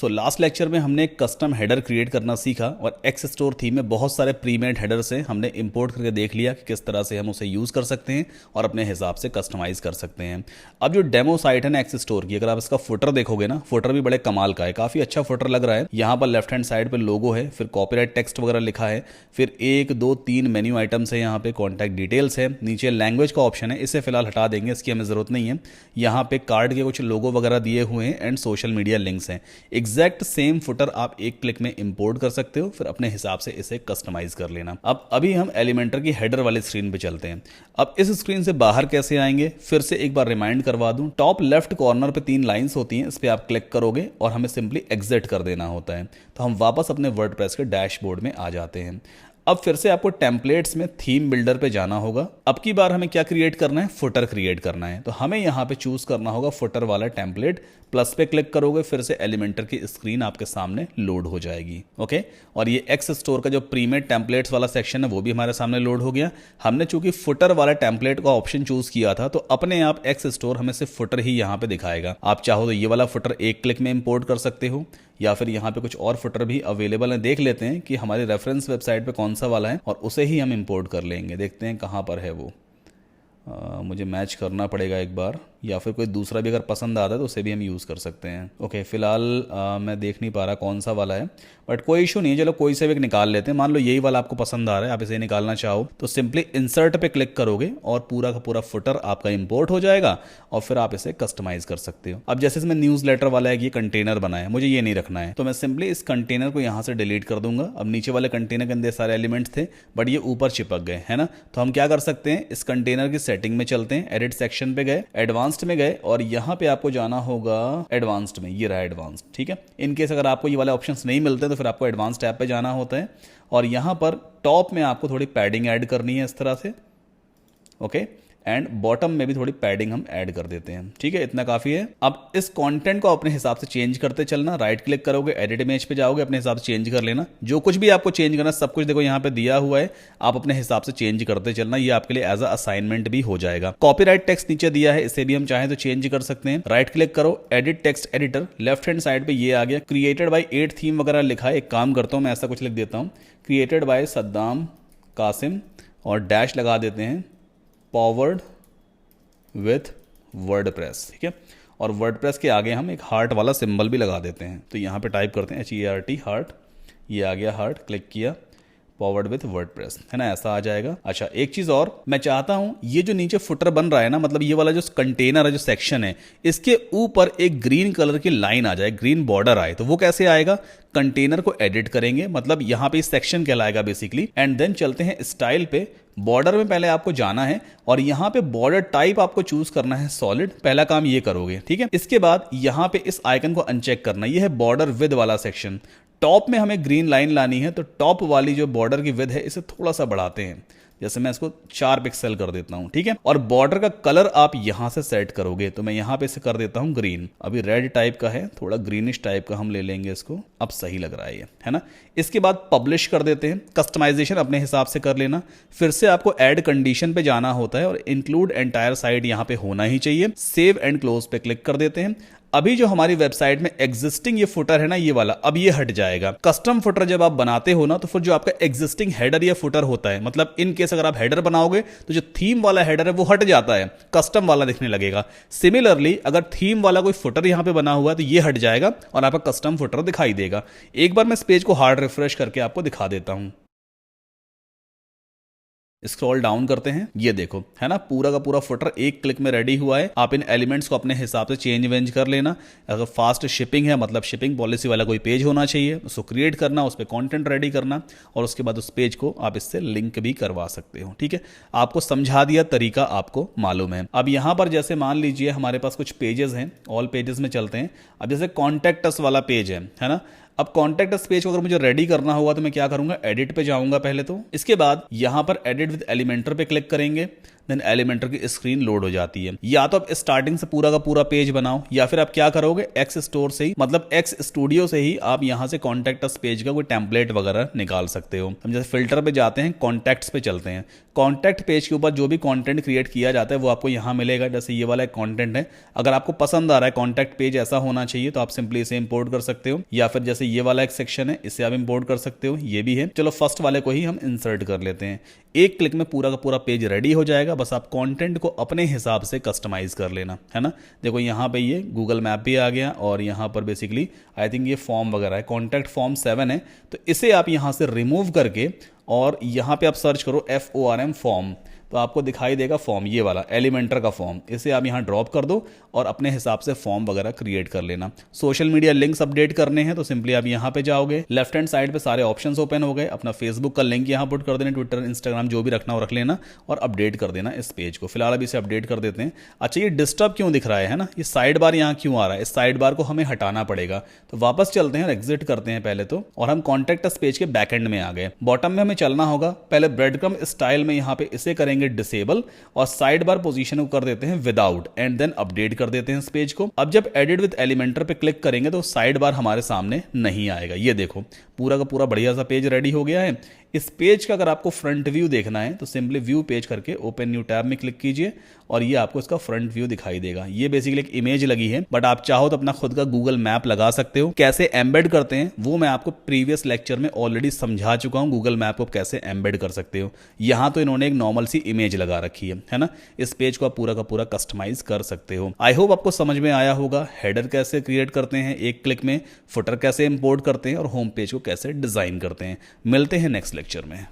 Last lecture में हमने एक कस्टम हेडर क्रिएट करना सीखा और एक्स स्टोर थीम में बहुत सारे प्रीमेड हेडर्स हैं, हमने इंपोर्ट करके देख लिया कि किस तरह से हम उसे यूज़ कर सकते हैं और अपने हिसाब से कस्टमाइज़ कर सकते हैं। अब जो डेमो साइट है ना एक्स स्टोर की, अगर आप इसका फुटर देखोगे ना, फुटर भी बड़े कमाल का है, काफ़ी अच्छा फुटर लग रहा है। यहाँ पर लेफ्ट हैंड साइड पर लोगो है, फिर कॉपीराइट टेक्स्ट वगैरह लिखा है, फिर 1 2 3 मेन्यू आइटम्स है, यहाँ पे कॉन्टैक्ट डिटेल्स है, नीचे लैंग्वेज का ऑप्शन है, इसे फिलहाल हटा देंगे, इसकी हमें ज़रूरत नहीं है। यहाँ पे कार्ड के कुछ लोगो वगैरह दिए हुए हैं एंड सोशल मीडिया लिंक्स हैं। एग्जैक्ट सेम फुटर आप एक क्लिक में इंपोर्ट कर सकते हो, फिर अपने हिसाब से इसे कस्टमाइज कर लेना। अब अभी हम एलिमेंटर की हेडर वाले स्क्रीन पे चलते हैं। अब इस स्क्रीन से बाहर कैसे आएंगे, फिर से एक बार रिमाइंड करवा दूं। टॉप लेफ्ट कॉर्नर पे 3 लाइंस होती हैं, इस पर आप क्लिक करोगे और हमें सिंपली एग्जिट कर देना होता है, तो हम वापस अपने वर्डप्रेस के डैशबोर्ड में आ जाते हैं। अब फिर से आपको टेम्पलेट्स में थीम बिल्डर पे जाना होगा। अब की बार हमें क्या क्रिएट करना है, फुटर क्रिएट करना है, तो हमें यहाँ पे चूज करना होगा फुटर वाला टेम्पलेट। प्लस पे क्लिक करोगे, फिर से एलिमेंटर की स्क्रीन आपके सामने लोड हो जाएगी। ओके, और ये एक्स स्टोर का जो प्रीमेड टेम्पलेट्स वाला सेक्शन है वो भी हमारे सामने लोड हो गया। हमने चूंकि फुटर वाला टेम्पलेट का ऑप्शन चूज किया था, तो अपने आप एक्स स्टोर हमें सिर्फ फुटर ही यहाँ पे दिखाएगा। आप चाहो तो ये वाला फुटर एक क्लिक में इंपोर्ट कर सकते हो, या फिर यहाँ पे कुछ और फुटर भी अवेलेबल हैं। देख लेते हैं कि हमारी रेफरेंस वेबसाइट पे कौन सा वाला है और उसे ही हम इंपोर्ट कर लेंगे। देखते हैं कहाँ पर है वो। मुझे मैच करना पड़ेगा एक बार, या फिर कोई दूसरा भी अगर पसंद आता है तो उसे भी हम यूज़ कर सकते हैं। ओके, फिलहाल मैं देख नहीं पा रहा कौन सा वाला है, बट कोई इशू नहीं है, चलो कोई से भी निकाल लेते हैं। मान लो यही वाला आपको पसंद आ रहा है, आप इसे निकालना चाहो तो सिंपली इंसर्ट पे क्लिक करोगे और पूरा का पूरा फुटर आपका इंपोर्ट हो जाएगा और फिर आप इसे कस्टमाइज कर सकते हो। अब जैसे इसमें न्यूज़ लेटर वाला है कि ये कंटेनर बना है, मुझे ये नहीं रखना है, तो मैं सिंपली इस कंटेनर को यहाँ से डिलीट कर दूंगा। अब नीचे वाले कंटेनर के अंदर सारे एलिमेंट्स थे, बट ये ऊपर चिपक गए, है ना। तो हम क्या कर सकते हैं, इस कंटेनर की सेटिंग में चलते हैं, एडिट सेक्शन पे गए, एडवांस्ड में गए और यहाँ पे आपको जाना होगा एडवांस्ड में। ये रहा एडवांस्ड, ठीक है। इनकेस अगर आपको ये वाले ऑप्शंस नहीं मिलते तो फिर आपको एडवांस्ड टैब पे जाना होता है और यहाँ पर टॉप में आपको थोड़ी पैडिंग ऐड करनी है इस तरह से। ओके, एंड बॉटम में भी थोड़ी पैडिंग हम ऐड कर देते हैं, ठीक है, इतना काफी है। अब इस कंटेंट को अपने हिसाब से चेंज करते चलना। राइट क्लिक करोगे, एडिट इमेज पे जाओगे, अपने हिसाब से चेंज कर लेना। जो कुछ भी आपको चेंज करना सब कुछ देखो यहाँ पे दिया हुआ है, आप अपने हिसाब से चेंज करते चलना। ये आपके लिए एज अ असाइनमेंट भी हो जाएगा। कॉपीराइट टेक्स्ट नीचे दिया है, इसे भी हम चाहें तो चेंज कर सकते हैं। राइट क्लिक करो, edit text editor, left hand side पे ये आ गया, क्रिएटेड बाय 8 थीम वगैरह लिखा है। एक काम करता हूँ, मैं ऐसा कुछ लिख देता हूँ, क्रिएटेड बाय सद्दाम कासिम, और डैश लगा देते हैं, पावर्ड विथ वर्डप्रेस, ठीक है। और वर्डप्रेस के आगे हम एक हार्ट वाला सिंबल भी लगा देते हैं, तो यहाँ पे टाइप करते हैं HERT हार्ट, ये आ गया हार्ट, क्लिक किया, पावर्ड विथ वर्डप्रेस, है ना, ऐसा आ जाएगा। अच्छा, एक चीज और मैं चाहता हूं, ये जो नीचे फुटर बन रहा है ना, मतलब ये वाला जो कंटेनर है, जो सेक्शन है, इसके ऊपर एक ग्रीन कलर की लाइन आ जाए, ग्रीन बॉर्डर आए, तो वो कैसे आएगा, कंटेनर को एडिट करेंगे, मतलब यहां पे सेक्शन कहलाएगा बेसिकली। एंड देन चलते हैं स्टाइल पे, बॉर्डर में पहले आपको जाना है और यहां पे बॉर्डर टाइप आपको चूज करना है सॉलिड, पहला काम ये करोगे, ठीक है। इसके बाद यहां पे इस आइकन को अनचेक करना, ये है बॉर्डर विद वाला सेक्शन। टॉप में हमें ग्रीन लाइन लानी है, तो टॉप वाली जो बॉर्डर की विड्थ है इसे थोड़ा सा बढ़ाते हैं, जैसे मैं इसको 4 पिक्सल कर देता हूं, ठीक है। और बॉर्डर का कलर आप यहां से सेट करोगे, तो मैं यहां पे इसे कर देता हूं ग्रीन। अभी रेड टाइप का है, थोड़ा ग्रीनिश टाइप का हम ले लेंगे इसको, अब सही लग रहा है ये, है ना। इसके बाद पब्लिश कर देते हैं, कस्टमाइजेशन अपने हिसाब से कर लेना। फिर से आपको ऐड कंडीशन पे जाना होता है और इंक्लूड एंटायर साइट यहां पे होना ही चाहिए। सेव एंड क्लोज पे क्लिक कर देते हैं। अभी जो हमारी वेबसाइट में एग्जिस्टिंग ये फुटर है ना, ये वाला, अब ये हट जाएगा। कस्टम फुटर जब आप बनाते हो ना, तो फिर जो आपका एग्जिस्टिंग हेडर या फुटर होता है, मतलब इन केस अगर आप हेडर बनाओगे तो जो थीम वाला हेडर है वो हट जाता है, कस्टम वाला दिखने लगेगा। सिमिलरली अगर थीम वाला कोई फुटर यहां पे बना हुआ है तो ये हट जाएगा और आपका कस्टम फुटर दिखाई देगा। एक बार मैं इस पेज को हार्ड रिफ्रेश करके आपको दिखा देता हूं। स्क्रॉल डाउन करते हैं, ये देखो, है ना, पूरा का पूरा फुटर एक क्लिक में रेडी हुआ है। आप इन एलिमेंट्स को अपने हिसाब से चेंज वेंज कर लेना। अगर फास्ट शिपिंग है, मतलब शिपिंग पॉलिसी वाला कोई पेज होना चाहिए, उसको क्रिएट करना, उस पर कंटेंट रेडी करना और उसके बाद उस पेज को आप इससे लिंक भी करवा सकते हो, ठीक है। आपको समझा दिया, तरीका आपको मालूम है। अब यहां पर जैसे मान लीजिए हमारे पास कुछ पेजेस हैं, ऑल पेजेस में चलते हैं। अब जैसे कॉन्टैक्ट अस वाला पेज है ना, अब कॉन्टैक्ट अस पेज को अगर मुझे रेडी करना होगा तो मैं क्या करूंगा, एडिट पे जाऊंगा पहले तो। इसके बाद यहां पर एडिट विद एलिमेंटर पे क्लिक करेंगे। देन एलिमेंटर की स्क्रीन लोड हो जाती है। या तो आप स्टार्टिंग से पूरा का पूरा पेज बनाओ, या फिर आप क्या करोगे, एक्स स्टोर से ही, मतलब एक्स स्टूडियो से ही आप यहां से कॉन्टैक्ट अस पेज का कोई टेम्पलेट वगैरह निकाल सकते हो। हम जैसे फिल्टर पे जाते हैं, कॉन्टैक्ट्स पे चलते हैं, कॉन्टैक्ट पेज के ऊपर जो भी कंटेंट क्रिएट किया जाता है वो आपको यहाँ मिलेगा। जैसे ये वाला एक कंटेंट है, अगर आपको पसंद आ रहा है कॉन्टैक्ट पेज ऐसा होना चाहिए तो आप सिंपली इसे इंपोर्ट कर सकते हो, या फिर जैसे ये वाला एक सेक्शन है इसे आप इंपोर्ट कर सकते हो, ये भी है। चलो फर्स्ट वाले को ही हम इंसर्ट कर लेते हैं। एक क्लिक में पूरा का पूरा पेज रेडी हो जाएगा, बस आप कंटेंट को अपने हिसाब से कस्टमाइज कर लेना है ना। देखो यहाँ पे ये गूगल मैप भी आ गया, और यहाँ पर बेसिकली आई थिंक ये फॉर्म वगैरह है, कॉन्टैक्ट फॉर्म 7 है, तो इसे आप यहाँ से रिमूव करके और यहाँ पे आप सर्च करो FORM फॉर्म, तो आपको दिखाई देगा फॉर्म, ये वाला एलिमेंटर का फॉर्म, इसे आप यहाँ ड्रॉप कर दो और अपने हिसाब से फॉर्म वगैरह क्रिएट कर लेना। सोशल मीडिया लिंक्स अपडेट करने हैं तो सिंपली आप यहाँ पे जाओगे, लेफ्ट हैंड साइड पे सारे ऑप्शंस ओपन हो गए, अपना फेसबुक का लिंक यहाँ पुट कर देना, ट्विटर इंस्टाग्राम जो भी रखना हो रख लेना और अपडेट कर देना इस पेज को। फिलहाल अभी इसे अपडेट कर देते हैं। अच्छा, ये डिस्टर्ब क्यों दिख रहा है ना, ये साइड बार यहाँ क्यों आ रहा है, इस साइड बार को हमें हटाना पड़ेगा। तो वापस चलते हैं और एग्जिट करते हैं पहले तो, और हम कॉन्टैक्ट अस पेज के बैक एंड में आ गए। बॉटम में हमें चलना होगा, पहले ब्रेड क्रम स्टाइल में यहाँ पे इसे करेंगे डिसेबल और साइड बार पोजीशन को कर देते हैं विदाउट, एंड देन अपडेट कर देते हैं इस पेज को। अब जब एडिट विद एलिमेंटर पे क्लिक करेंगे तो साइड बार हमारे सामने नहीं आएगा। ये देखो पूरा का पूरा बढ़िया सा पेज रेडी हो गया है। इस पेज का अगर आपको फ्रंट व्यू देखना है तो सिंपली व्यू पेज करके ओपन न्यू टैब में क्लिक कीजिए और ये आपको इसका फ्रंट व्यू दिखाई देगा। ये बेसिकली एक इमेज लगी है, बट आप चाहो तो अपना खुद का गूगल मैप लगा सकते हो। कैसे एम्बेड करते हैं वो मैं आपको प्रीवियस लेक्चर में ऑलरेडी समझा चुका हूं, गूगल मैप को कैसे एम्बेड कर सकते हो। यहां तो इन्होंने एक नॉर्मल सी इमेज लगा रखी है ना। इस पेज को आप पूरा का पूरा कस्टमाइज कर सकते हो। आई होप आपको समझ में आया होगा, हेडर कैसे क्रिएट करते हैं एक क्लिक में, फुटर कैसे इंपोर्ट करते हैं और होम पेज को कैसे डिजाइन करते हैं। मिलते हैं नेक्स्ट लेक्चर में।